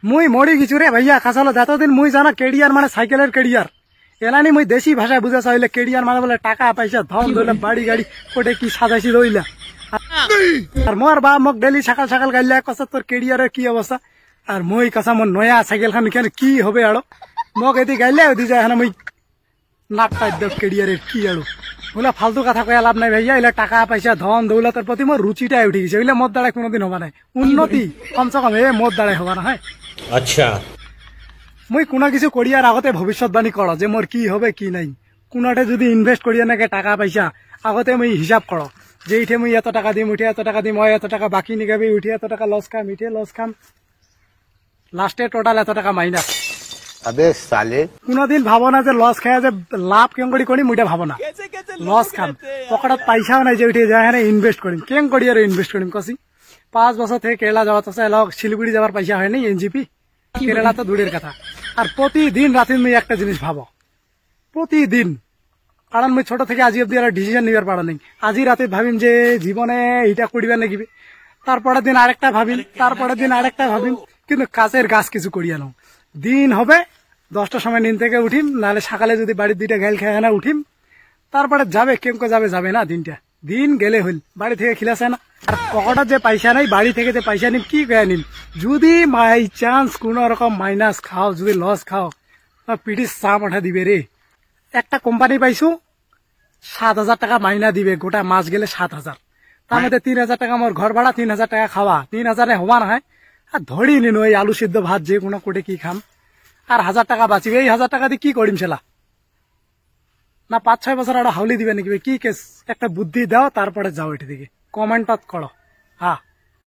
মুই মরি কিছু রে ভাইয়া খাসালো যতদিন মুই জানা কেডিয়ার মানে সাইকেলের কেডিয়ার এলানি মুই দেশি ভাষায় বুঝা চাইলে কেডিয়ার মানে বলে টাকা পয়সা ধন ধরলে বাড়ি গাড়ি কোটে কি সাজাইছি রইলা আর মোর বা মোক ডেলি সকাল সকাল গাইলে কসা তোর কেডিয়ারের কি অবস্থা আর মই কসা মোর নয়া সাইকেল খান কেন কি হবে আড়ো মোক এদি গাইলে ওদি যায় মুই নাকটা দেব কেডিয়ারের কি আড়ো বলে ফালতু কথা কয়া লাভ নাই ভাইয়া এলে টাকা পয়সা ধন দৌলতের প্রতি মোর রুচিটাই উঠে গেছে এগুলো মোর দ্বারা কোনোদিন হবা নাই উন্নতি কমসে কম মোর দ্বারাই হবা না হয় আচ্ছা মুই কোনো কিছু করিয়ার আগতে ভবিষ্যৎবাণী কর যে মোর কি হবে কি নাই কোনোটে যদি ইনভেস্ট করিয়া নাকি টাকা পয়সা আগতে মুই হিসাব কর যে ইঠে মুই এত টাকা দিম উঠে এত টাকা দিম এত টাকা বাকি নিগাবি উঠে এত টাকা লস খাম ইঠে লস খাম লাস্টে টোটাল এত টাকা মাইনাস আবে সালে কোনোদিন ভাবো না যে লস খায় যে লাভ কেন করিম ওইটা ভাবো না লস খাম পকেটত পয়সাও নাই যে উঠে যায় ইনভেস্ট করিম কেন করি আর ইনভেস্ট করিম কসি 5 বছর থেকে কেরালা যাওয়া তো শিলিগুড়ি যাওয়ার পয়সা হয়নি এনজিপি কেরালা তো দূরের কথা আর প্রতিদিন রাতে মুই একটা জিনিস ভাবো প্রতিদিন কারণ মুই ছোট থেকে আজি অব্দি আর ডিসিশন নিবার পারা নেই আজি রাতে ভাবিম যে জীবনে এইটা করিবার নাকিবে তারপরের দিন আরেকটা ভাবিম তারপরের দিন আরেকটা ভাবিম কিন্তু কাছের গাছ কিছু করিয়া নাও দিন হবে 10টার সময় নিন থেকে উঠিম নাহলে সকালে যদি বাড়ির 2টা গাইল খায় না উঠিম তারপরে যাবে কেউ যাবে না দিনটা দিন গেলে হইল বাড়ি থেকে খিলাছে না আর পকেটত যে পয়সা নাই বাড়ি থেকে যে পয়সা নিম কি গয়া নিম যদি বাই চান্স কোন রকম মাইনাস খাও যদি লস খাও পিঠির চাম ওঠা দিবে রে একটা কোম্পানি পাইছো 7,000 টাকা মাইনা দিবে গোটা মাস গেলে 7,000 তার মধ্যে 3,000 টাকা আমার ঘর ভাড়া 3,000 টাকা খাওয়া 3,000 হওয়া না হয় আর ধরি নিন ওই আলু সিদ্ধ ভাত যে কোনো কোটে কি খাম আর 1,000 টাকা বাঁচিবে এই 1,000 টাকা দিয়ে কি করিম সেলা না 5-6 বছর আর হাউলি দিবে নাকি কি কেস একটা বুদ্ধি দাও তারপরে যাও এটি দিকে কমেন্টত করো হ্যাঁ।